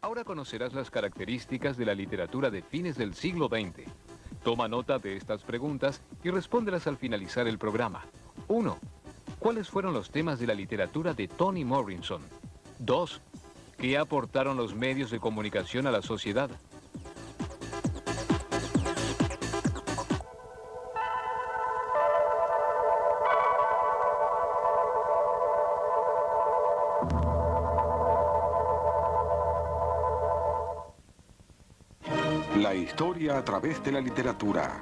Ahora conocerás las características de la literatura de fines del siglo XX. Toma nota de estas preguntas y respóndelas al finalizar el programa. 1. ¿Cuáles fueron los temas de la literatura de Toni Morrison? 2. ¿Qué aportaron los medios de comunicación a la sociedad? La historia a través de la literatura.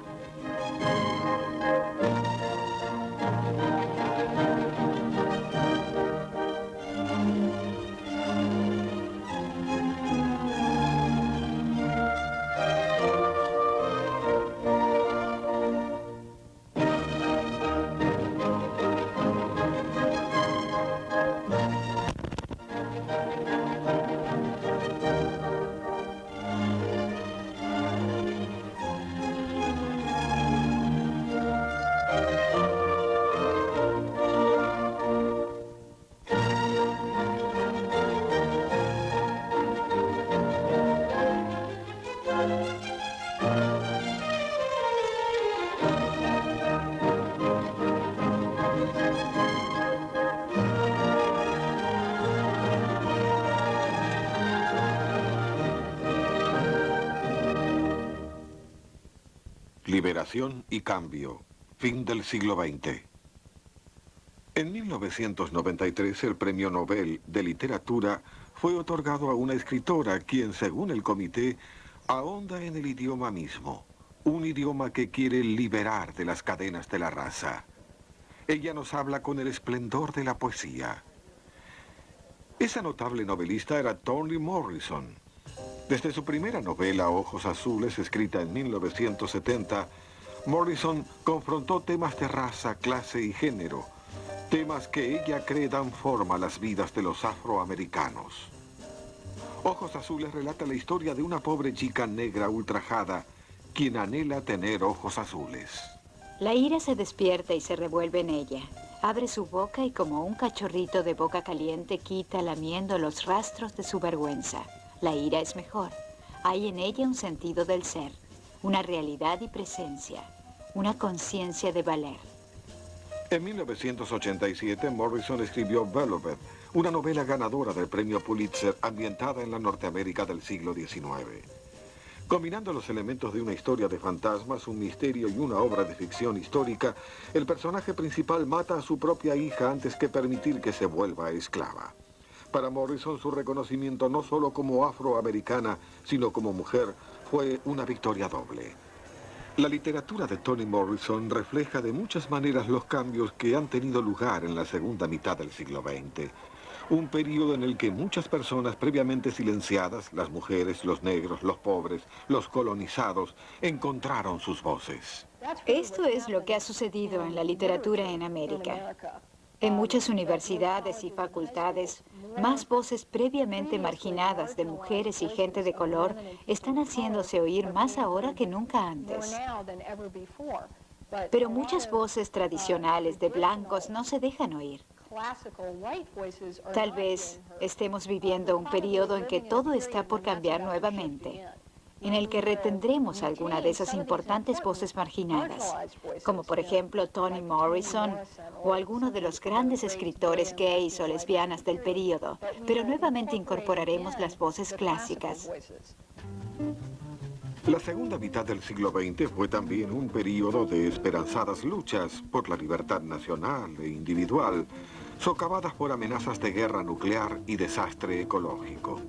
Liberación y cambio. Fin del siglo XX. En 1993 el Premio Nobel de Literatura fue otorgado a una escritora quien, según el comité, ahonda en el idioma mismo. Un idioma que quiere liberar de las cadenas de la raza. Ella nos habla con el esplendor de la poesía. Esa notable novelista era Toni Morrison. Desde su primera novela, Ojos Azules, escrita en 1970, Morrison confrontó temas de raza, clase y género, temas que ella cree dan forma a las vidas de los afroamericanos. Ojos Azules relata la historia de una pobre chica negra ultrajada, quien anhela tener ojos azules. La ira se despierta y se revuelve en ella. Abre su boca y como un cachorrito de boca caliente quita lamiendo los rastros de su vergüenza. La ira es mejor. Hay en ella un sentido del ser, una realidad y presencia, una conciencia de valer. En 1987, Morrison escribió Velvet, una novela ganadora del premio Pulitzer ambientada en la Norteamérica del siglo XIX. Combinando los elementos de una historia de fantasmas, un misterio y una obra de ficción histórica, el personaje principal mata a su propia hija antes que permitir que se vuelva esclava. Para Morrison, su reconocimiento no solo como afroamericana, sino como mujer, fue una victoria doble. La literatura de Toni Morrison refleja de muchas maneras los cambios que han tenido lugar en la segunda mitad del siglo XX. Un periodo en el que muchas personas previamente silenciadas, las mujeres, los negros, los pobres, los colonizados, encontraron sus voces. Esto es lo que ha sucedido en la literatura en América. En muchas universidades y facultades, más voces previamente marginadas de mujeres y gente de color están haciéndose oír más ahora que nunca antes. Pero muchas voces tradicionales de blancos no se dejan oír. Tal vez estemos viviendo un periodo en que todo está por cambiar nuevamente, en el que retendremos alguna de esas importantes voces marginadas, como por ejemplo Toni Morrison o alguno de los grandes escritores gays o lesbianas del periodo, pero nuevamente incorporaremos las voces clásicas. La segunda mitad del siglo XX fue también un periodo de esperanzadas luchas por la libertad nacional e individual, socavadas por amenazas de guerra nuclear y desastre ecológico.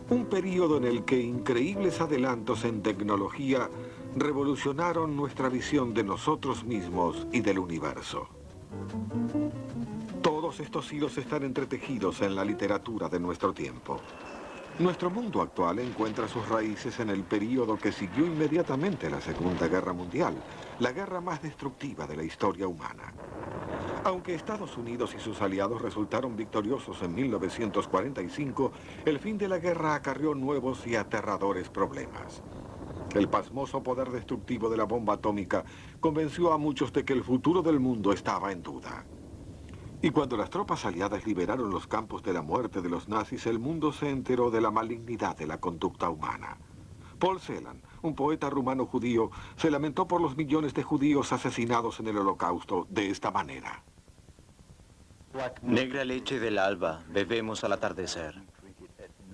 Un periodo en el que increíbles adelantos en tecnología revolucionaron nuestra visión de nosotros mismos y del universo. Todos estos hilos están entretejidos en la literatura de nuestro tiempo. Nuestro mundo actual encuentra sus raíces en el periodo que siguió inmediatamente la Segunda Guerra Mundial, la guerra más destructiva de la historia humana. Aunque Estados Unidos y sus aliados resultaron victoriosos en 1945, el fin de la guerra acarreó nuevos y aterradores problemas. El pasmoso poder destructivo de la bomba atómica convenció a muchos de que el futuro del mundo estaba en duda. Y cuando las tropas aliadas liberaron los campos de la muerte de los nazis, el mundo se enteró de la malignidad de la conducta humana. Paul Celan, un poeta rumano judío, se lamentó por los millones de judíos asesinados en el Holocausto de esta manera. Negra leche del alba, bebemos al atardecer.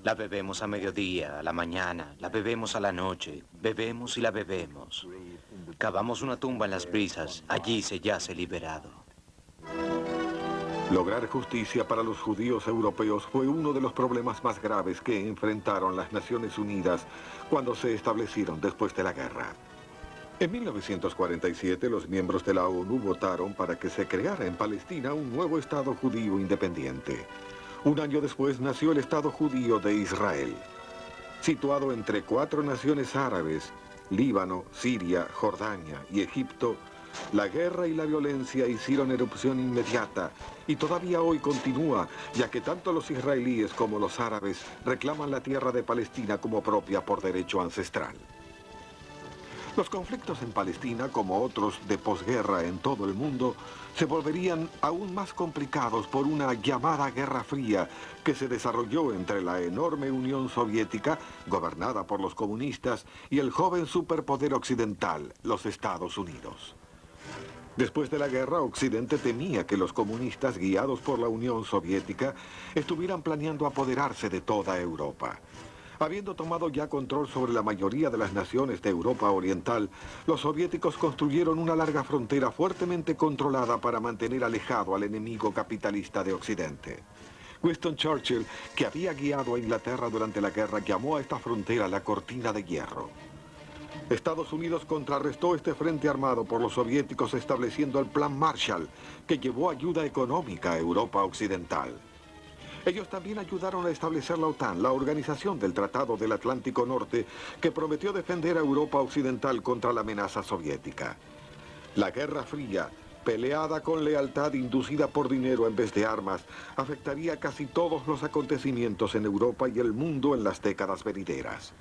La bebemos a mediodía, a la mañana, la bebemos a la noche, bebemos y la bebemos. Cavamos una tumba en las brisas, allí se yace liberado. Lograr justicia para los judíos europeos fue uno de los problemas más graves que enfrentaron las Naciones Unidas cuando se establecieron después de la guerra. En 1947, los miembros de la ONU votaron para que se creara en Palestina un nuevo Estado judío independiente. Un año después nació el Estado judío de Israel. Situado entre 4 naciones árabes, Líbano, Siria, Jordania y Egipto, la guerra y la violencia hicieron erupción inmediata y todavía hoy continúa, ya que tanto los israelíes como los árabes reclaman la tierra de Palestina como propia por derecho ancestral. Los conflictos en Palestina, como otros de posguerra en todo el mundo, se volverían aún más complicados por una llamada Guerra Fría que se desarrolló entre la enorme Unión Soviética, gobernada por los comunistas, y el joven superpoder occidental, los Estados Unidos. Después de la guerra, Occidente temía que los comunistas, guiados por la Unión Soviética, estuvieran planeando apoderarse de toda Europa. Habiendo tomado ya control sobre la mayoría de las naciones de Europa Oriental, los soviéticos construyeron una larga frontera fuertemente controlada para mantener alejado al enemigo capitalista de Occidente. Winston Churchill, que había guiado a Inglaterra durante la guerra, llamó a esta frontera la Cortina de Hierro. Estados Unidos contrarrestó este frente armado por los soviéticos estableciendo el Plan Marshall, que llevó ayuda económica a Europa Occidental. Ellos también ayudaron a establecer la OTAN, la Organización del Tratado del Atlántico Norte, que prometió defender a Europa Occidental contra la amenaza soviética. La Guerra Fría, peleada con lealtad inducida por dinero en vez de armas, afectaría casi todos los acontecimientos en Europa y el mundo en las décadas venideras.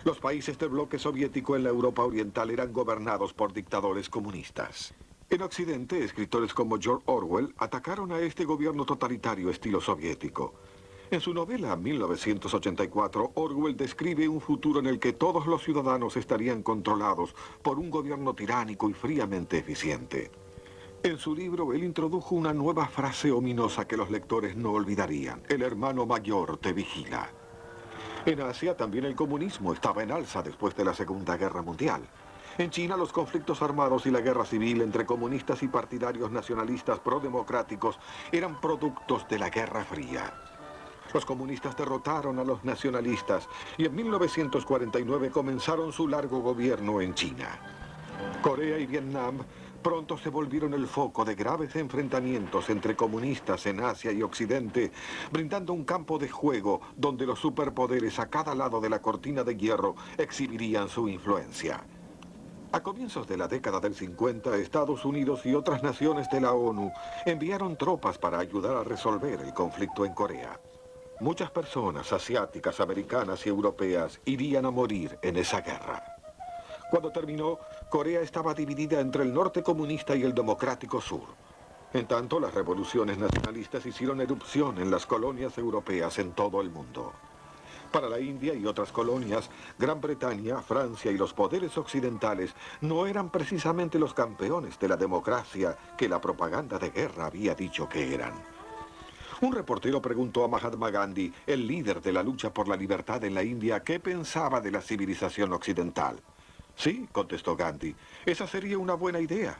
Los países del bloque soviético en la Europa Oriental eran gobernados por dictadores comunistas. En Occidente, escritores como George Orwell atacaron a este gobierno totalitario estilo soviético. En su novela 1984, Orwell describe un futuro en el que todos los ciudadanos estarían controlados por un gobierno tiránico y fríamente eficiente. En su libro, él introdujo una nueva frase ominosa que los lectores no olvidarían: el hermano mayor te vigila. En Asia también el comunismo estaba en alza después de la Segunda Guerra Mundial. En China los conflictos armados y la guerra civil entre comunistas y partidarios nacionalistas prodemocráticos eran productos de la Guerra Fría. Los comunistas derrotaron a los nacionalistas y en 1949 comenzaron su largo gobierno en China. Corea y Vietnam pronto se volvieron el foco de graves enfrentamientos entre comunistas en Asia y Occidente, brindando un campo de juego donde los superpoderes a cada lado de la cortina de hierro exhibirían su influencia. A comienzos de la década del 50, Estados Unidos y otras naciones de la ONU enviaron tropas para ayudar a resolver el conflicto en Corea. Muchas personas asiáticas, americanas y europeas irían a morir en esa guerra. Cuando terminó, Corea estaba dividida entre el norte comunista y el democrático sur. En tanto, las revoluciones nacionalistas hicieron erupción en las colonias europeas en todo el mundo. Para la India y otras colonias, Gran Bretaña, Francia y los poderes occidentales no eran precisamente los campeones de la democracia que la propaganda de guerra había dicho que eran. Un reportero preguntó a Mahatma Gandhi, el líder de la lucha por la libertad en la India, qué pensaba de la civilización occidental. Sí, contestó Gandhi, esa sería una buena idea.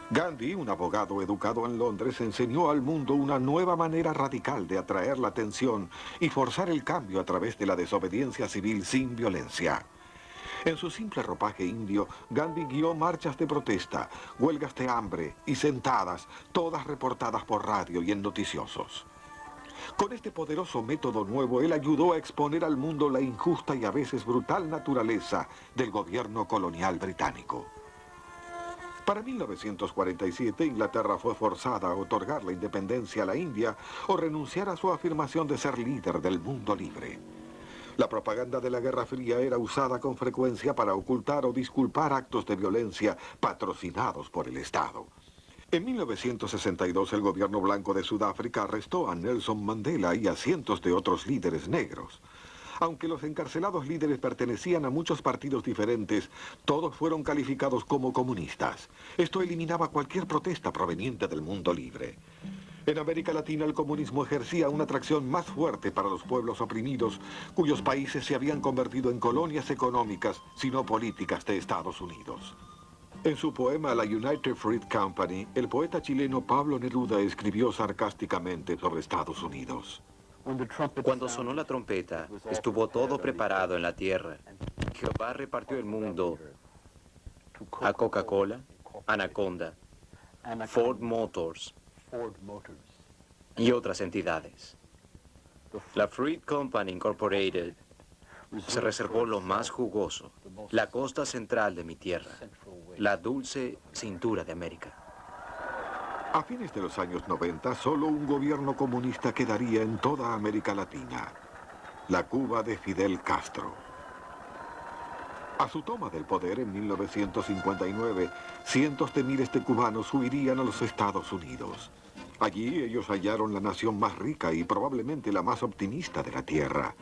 Gandhi, un abogado educado en Londres, enseñó al mundo una nueva manera radical de atraer la atención y forzar el cambio a través de la desobediencia civil sin violencia. En su simple ropaje indio, Gandhi guió marchas de protesta, huelgas de hambre y sentadas, todas reportadas por radio y en noticiosos. Con este poderoso método nuevo, él ayudó a exponer al mundo la injusta y a veces brutal naturaleza del gobierno colonial británico. Para 1947, Inglaterra fue forzada a otorgar la independencia a la India o renunciar a su afirmación de ser líder del mundo libre. La propaganda de la Guerra Fría era usada con frecuencia para ocultar o disculpar actos de violencia patrocinados por el Estado. En 1962, el gobierno blanco de Sudáfrica arrestó a Nelson Mandela y a cientos de otros líderes negros. Aunque los encarcelados líderes pertenecían a muchos partidos diferentes, todos fueron calificados como comunistas. Esto eliminaba cualquier protesta proveniente del mundo libre. En América Latina, el comunismo ejercía una atracción más fuerte para los pueblos oprimidos, cuyos países se habían convertido en colonias económicas, sino políticas de Estados Unidos. En su poema La United Fruit Company, el poeta chileno Pablo Neruda escribió sarcásticamente sobre Estados Unidos. Cuando sonó la trompeta, estuvo todo preparado en la tierra. Jehová repartió el mundo a Coca-Cola, Anaconda, Ford Motors y otras entidades. La Fruit Company Incorporated se reservó lo más jugoso, la costa central de mi tierra, la dulce cintura de América. A fines de los años 90, solo un gobierno comunista quedaría en toda América Latina, la Cuba de Fidel Castro. A su toma del poder en 1959, cientos de miles de cubanos huirían a los Estados Unidos. Allí ellos hallaron la nación más rica y probablemente la más optimista de la tierra.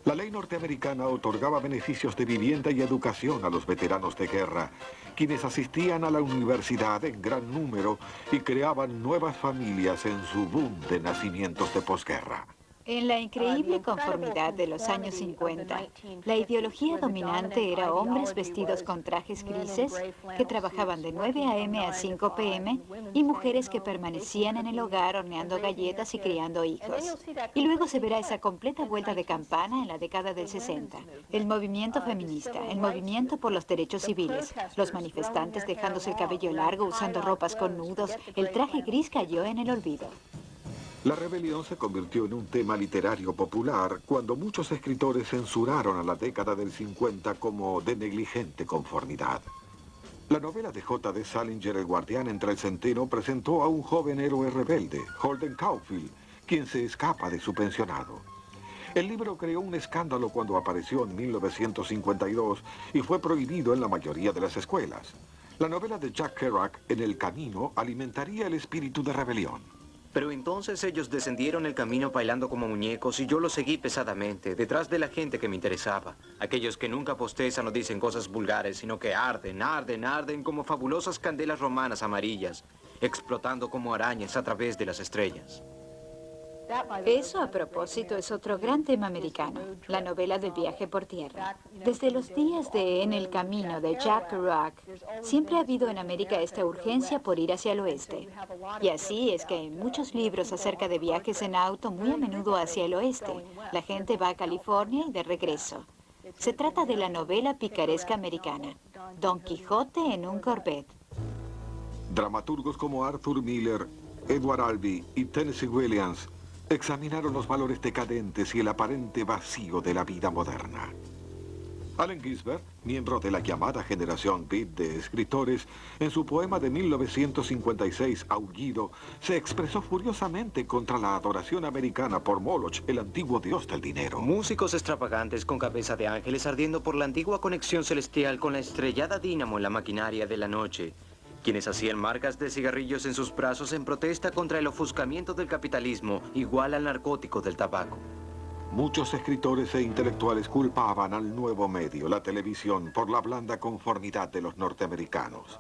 La ley norteamericana otorgaba beneficios de vivienda y educación a los veteranos de guerra, quienes asistían a la universidad en gran número y creaban nuevas familias en su boom de nacimientos de posguerra. En la increíble conformidad de los años 50, la ideología dominante era hombres vestidos con trajes grises que trabajaban de 9 a.m. a 5 p.m. y mujeres que permanecían en el hogar horneando galletas y criando hijos. Y luego se verá esa completa vuelta de campana en la década del 60. El movimiento feminista, el movimiento por los derechos civiles, los manifestantes dejándose el cabello largo usando ropas con nudos, el traje gris cayó en el olvido. La rebelión se convirtió en un tema literario popular cuando muchos escritores censuraron a la década del 50 como de negligente conformidad. La novela de J.D. Salinger, El guardián entre el centeno, presentó a un joven héroe rebelde, Holden Caulfield, quien se escapa de su pensionado. El libro creó un escándalo cuando apareció en 1952 y fue prohibido en la mayoría de las escuelas. La novela de Jack Kerouac, En el camino, alimentaría el espíritu de rebelión. Pero entonces ellos descendieron el camino bailando como muñecos y yo los seguí pesadamente, detrás de la gente que me interesaba. Aquellos que nunca postezan o dicen cosas vulgares, sino que arden, arden, arden como fabulosas candelas romanas amarillas, explotando como arañas a través de las estrellas. Eso, a propósito, es otro gran tema americano, la novela del viaje por tierra. Desde los días de En el camino de Jack Kerouac, siempre ha habido en América esta urgencia por ir hacia el oeste. Y así es que en muchos libros acerca de viajes en auto, muy a menudo hacia el oeste, la gente va a California y de regreso. Se trata de la novela picaresca americana, Don Quijote en un Corvette. Dramaturgos como Arthur Miller, Edward Albee y Tennessee Williams examinaron los valores decadentes y el aparente vacío de la vida moderna. Allen Ginsberg, miembro de la llamada generación beat de escritores, en su poema de 1956, Aullido, se expresó furiosamente contra la adoración americana por Moloch, el antiguo dios del dinero. Músicos extravagantes con cabeza de ángeles ardiendo por la antigua conexión celestial con la estrellada dínamo en la maquinaria de la noche, quienes hacían marcas de cigarrillos en sus brazos en protesta contra el ofuscamiento del capitalismo, igual al narcótico del tabaco. Muchos escritores e intelectuales culpaban al nuevo medio, la televisión, por la blanda conformidad de los norteamericanos.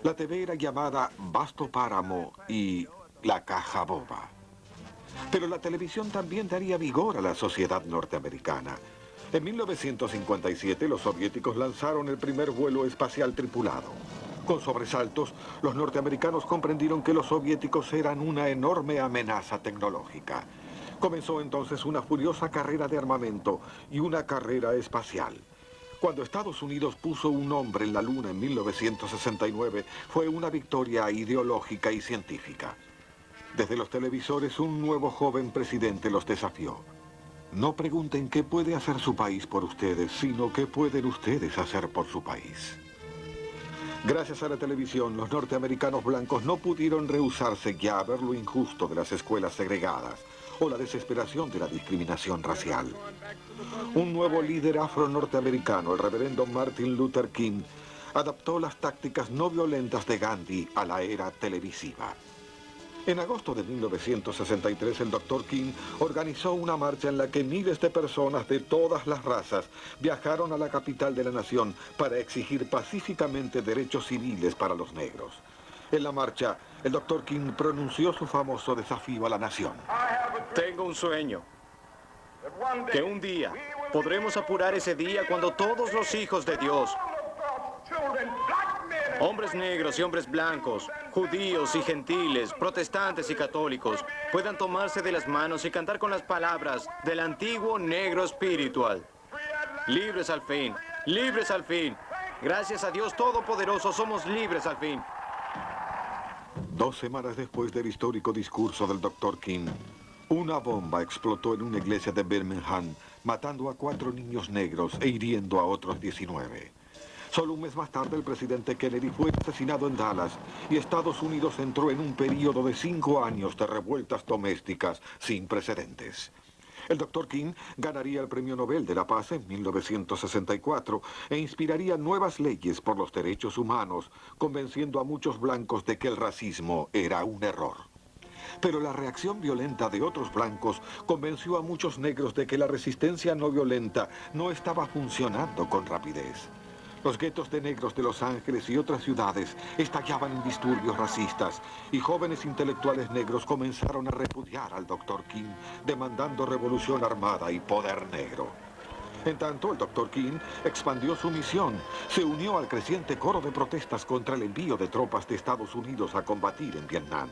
La TV era llamada vasto páramo y la caja boba. Pero la televisión también daría vigor a la sociedad norteamericana. En 1957 los soviéticos lanzaron el primer vuelo espacial tripulado. Con sobresaltos, los norteamericanos comprendieron que los soviéticos eran una enorme amenaza tecnológica. Comenzó entonces una furiosa carrera de armamento y una carrera espacial. Cuando Estados Unidos puso un hombre en la Luna en 1969, fue una victoria ideológica y científica. Desde los televisores, un nuevo joven presidente los desafió. No pregunten qué puede hacer su país por ustedes, sino qué pueden ustedes hacer por su país. Gracias a la televisión, los norteamericanos blancos no pudieron rehusarse ya a ver lo injusto de las escuelas segregadas o la desesperación de la discriminación racial. Un nuevo líder afro-norteamericano, el reverendo Martin Luther King, adaptó las tácticas no violentas de Gandhi a la era televisiva. En agosto de 1963, el Dr. King organizó una marcha en la que miles de personas de todas las razas viajaron a la capital de la nación para exigir pacíficamente derechos civiles para los negros. En la marcha, el Dr. King pronunció su famoso desafío a la nación. Tengo un sueño, que un día podremos apurar ese día cuando todos los hijos de Dios, hombres negros y hombres blancos, judíos y gentiles, protestantes y católicos, puedan tomarse de las manos y cantar con las palabras del antiguo negro espiritual. Libres al fin, libres al fin. Gracias a Dios Todopoderoso somos libres al fin. 2 semanas después del histórico discurso del Dr. King, una bomba explotó en una iglesia de Birmingham, matando a 4 niños negros e hiriendo a otros 19. Solo un mes más tarde, el presidente Kennedy fue asesinado en Dallas y Estados Unidos entró en un periodo de 5 años de revueltas domésticas sin precedentes. El Dr. King ganaría el Premio Nobel de la Paz en 1964 e inspiraría nuevas leyes por los derechos humanos, convenciendo a muchos blancos de que el racismo era un error. Pero la reacción violenta de otros blancos convenció a muchos negros de que la resistencia no violenta no estaba funcionando con rapidez. Los guetos de negros de Los Ángeles y otras ciudades estallaban en disturbios racistas y jóvenes intelectuales negros comenzaron a repudiar al Dr. King, demandando revolución armada y poder negro. En tanto, el Dr. King expandió su misión, se unió al creciente coro de protestas contra el envío de tropas de Estados Unidos a combatir en Vietnam.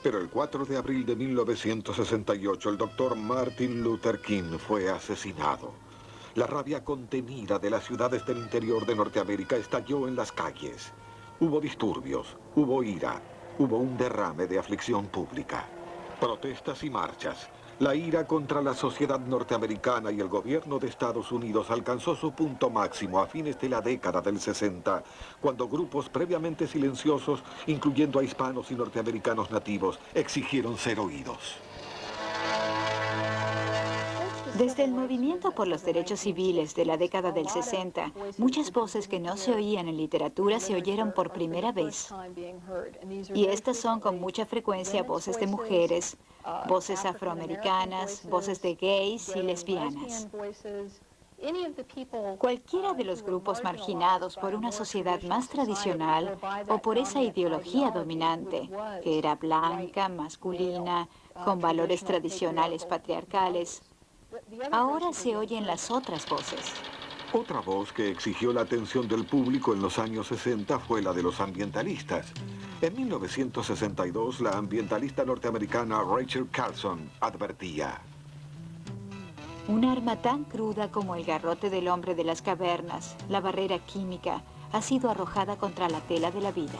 Pero el 4 de abril de 1968, el Dr. Martin Luther King fue asesinado. La rabia contenida de las ciudades del interior de Norteamérica estalló en las calles. Hubo disturbios, hubo ira, hubo un derrame de aflicción pública. Protestas y marchas. La ira contra la sociedad norteamericana y el gobierno de Estados Unidos alcanzó su punto máximo a fines de la década del 60, cuando grupos previamente silenciosos, incluyendo a hispanos y norteamericanos nativos, exigieron ser oídos. Desde el movimiento por los derechos civiles de la década del 60, muchas voces que no se oían en literatura se oyeron por primera vez. Y estas son con mucha frecuencia voces de mujeres, voces afroamericanas, voces de gays y lesbianas. Cualquiera de los grupos marginados por una sociedad más tradicional o por esa ideología dominante, que era blanca, masculina, con valores tradicionales patriarcales, ahora se oyen las otras voces. Otra voz que exigió la atención del público en los años 60 fue la de los ambientalistas. En 1962, la ambientalista norteamericana Rachel Carson advertía: Un arma tan cruda como el garrote del hombre de las cavernas, la barrera química, ha sido arrojada contra la tela de la vida.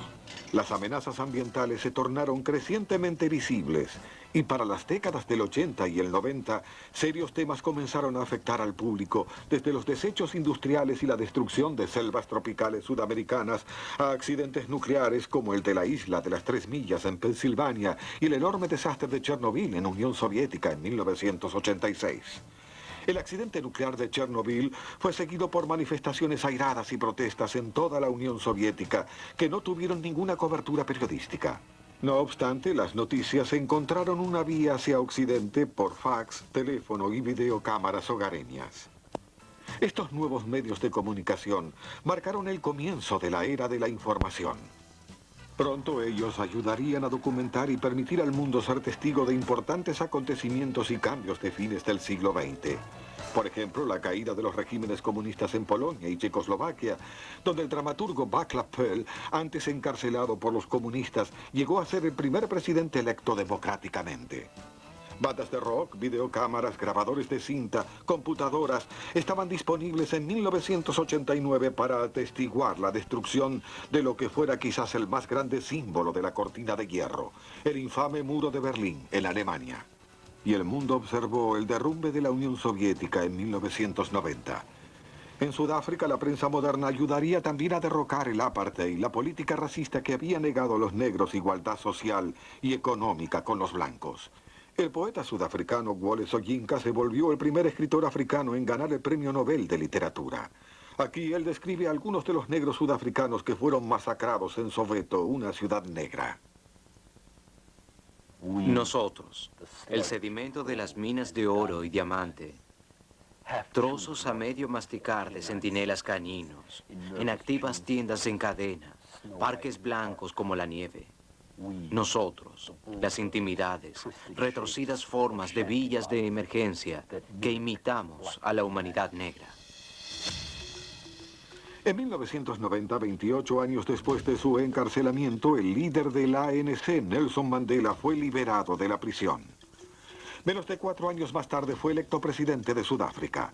Las amenazas ambientales se tornaron crecientemente visibles y para las décadas del 80 y el 90, serios temas comenzaron a afectar al público, desde los desechos industriales y la destrucción de selvas tropicales sudamericanas a accidentes nucleares como el de la isla de las 3 millas en Pensilvania y el enorme desastre de Chernobyl en Unión Soviética en 1986. El accidente nuclear de Chernobyl fue seguido por manifestaciones airadas y protestas en toda la Unión Soviética que no tuvieron ninguna cobertura periodística. No obstante, las noticias encontraron una vía hacia Occidente por fax, teléfono y videocámaras hogareñas. Estos nuevos medios de comunicación marcaron el comienzo de la era de la información. Pronto ellos ayudarían a documentar y permitir al mundo ser testigo de importantes acontecimientos y cambios de fines del siglo XX. Por ejemplo, la caída de los regímenes comunistas en Polonia y Checoslovaquia, donde el dramaturgo Václav Havel, antes encarcelado por los comunistas, llegó a ser el primer presidente electo democráticamente. Bandas de rock, videocámaras, grabadores de cinta, computadoras estaban disponibles en 1989 para atestiguar la destrucción de lo que fuera quizás el más grande símbolo de la cortina de hierro, el infame muro de Berlín, en Alemania. Y el mundo observó el derrumbe de la Unión Soviética en 1990. En Sudáfrica, la prensa moderna ayudaría también a derrocar el apartheid, la política racista que había negado a los negros igualdad social y económica con los blancos. El poeta sudafricano Wole Soyinka se volvió el primer escritor africano en ganar el Premio Nobel de Literatura. Aquí él describe a algunos de los negros sudafricanos que fueron masacrados en Soweto, una ciudad negra. Nosotros, el sedimento de las minas de oro y diamante, trozos a medio masticar de centinelas cañinos, en activas tiendas en cadena, parques blancos como la nieve. Nosotros, las intimidades, retorcidas formas de villas de emergencia que imitamos a la humanidad negra. En 1990, 28 años después de su encarcelamiento, el líder del ANC, Nelson Mandela, fue liberado de la prisión. Menos de 4 años más tarde fue electo presidente de Sudáfrica.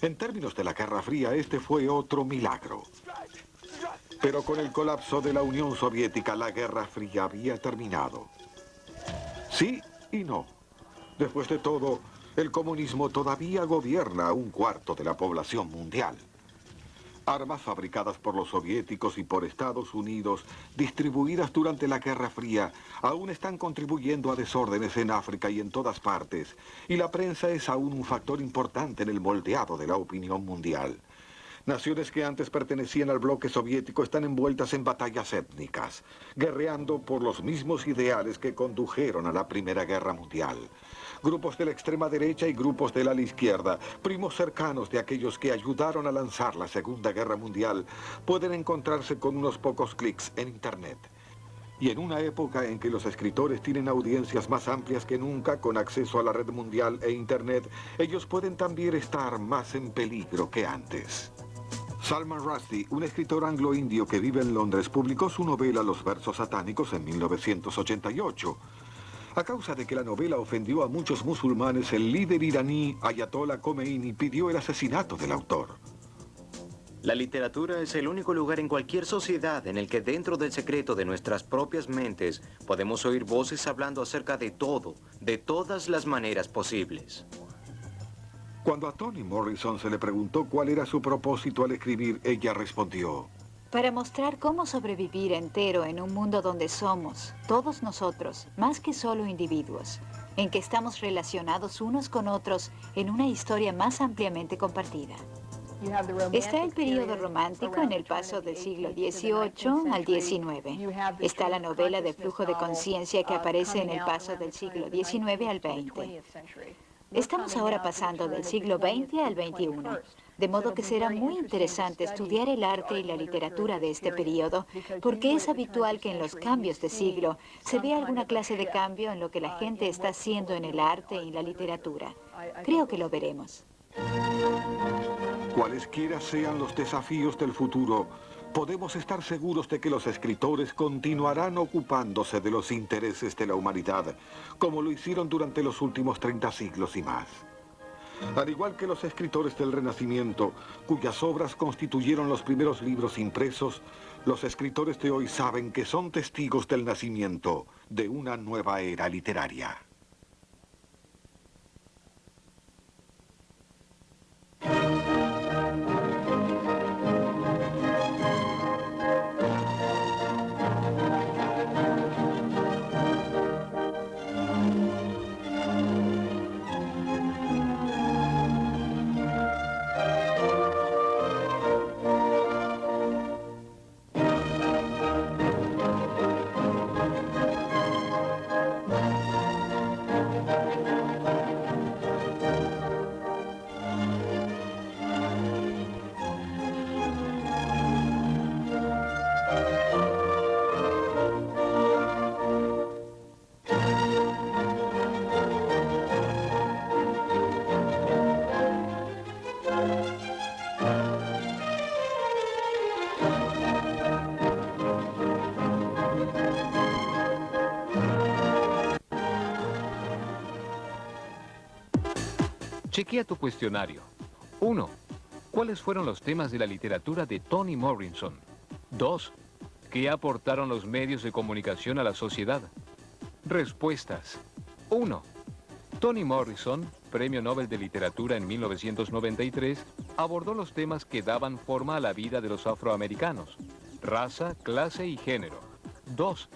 En términos de la Guerra Fría, este fue otro milagro. Pero con el colapso de la Unión Soviética, la Guerra Fría había terminado. Sí y no. Después de todo, el comunismo todavía gobierna a 1/4 de la población mundial. Armas fabricadas por los soviéticos y por Estados Unidos, distribuidas durante la Guerra Fría, aún están contribuyendo a desórdenes en África y en todas partes, y la prensa es aún un factor importante en el moldeado de la opinión mundial. Naciones que antes pertenecían al bloque soviético están envueltas en batallas étnicas, guerreando por los mismos ideales que condujeron a la Primera Guerra Mundial. Grupos de la extrema derecha y grupos de la izquierda, primos cercanos de aquellos que ayudaron a lanzar la Segunda Guerra Mundial, pueden encontrarse con unos pocos clics en Internet. Y en una época en que los escritores tienen audiencias más amplias que nunca con acceso a la red mundial e Internet, ellos pueden también estar más en peligro que antes. Salman Rushdie, un escritor anglo-indio que vive en Londres, publicó su novela Los versos satánicos en 1988. A causa de que la novela ofendió a muchos musulmanes, el líder iraní Ayatollah Khomeini pidió el asesinato del autor. La literatura es el único lugar en cualquier sociedad en el que dentro del secreto de nuestras propias mentes podemos oír voces hablando acerca de todo, de todas las maneras posibles. Cuando a Toni Morrison se le preguntó cuál era su propósito al escribir, ella respondió: Para mostrar cómo sobrevivir entero en un mundo donde somos, todos nosotros, más que solo individuos, en que estamos relacionados unos con otros en una historia más ampliamente compartida. Está el periodo romántico en el paso del siglo XVIII al XIX. Está la novela de flujo de conciencia que aparece en el paso del siglo XIX al XX. Estamos ahora pasando del siglo XX al XXI, de modo que será muy interesante estudiar el arte y la literatura de este periodo, porque es habitual que en los cambios de siglo se vea alguna clase de cambio en lo que la gente está haciendo en el arte y la literatura. Creo que lo veremos. Cualesquiera sean los desafíos del futuro, podemos estar seguros de que los escritores continuarán ocupándose de los intereses de la humanidad, como lo hicieron durante los últimos 30 siglos y más. Al igual que los escritores del Renacimiento, cuyas obras constituyeron los primeros libros impresos, los escritores de hoy saben que son testigos del nacimiento de una nueva era literaria. Chequea tu cuestionario. 1. ¿Cuáles fueron los temas de la literatura de Toni Morrison? 2. ¿Qué aportaron los medios de comunicación a la sociedad? Respuestas. 1. Toni Morrison, Premio Nobel de Literatura en 1993, abordó los temas que daban forma a la vida de los afroamericanos: raza, clase y género. 2.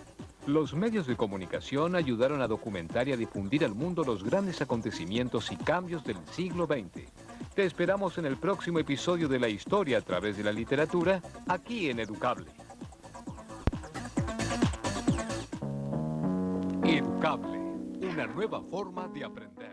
Los medios de comunicación ayudaron a documentar y a difundir al mundo los grandes acontecimientos y cambios del siglo XX. Te esperamos en el próximo episodio de La Historia a través de la literatura, aquí en Educable. Educable, una nueva forma de aprender.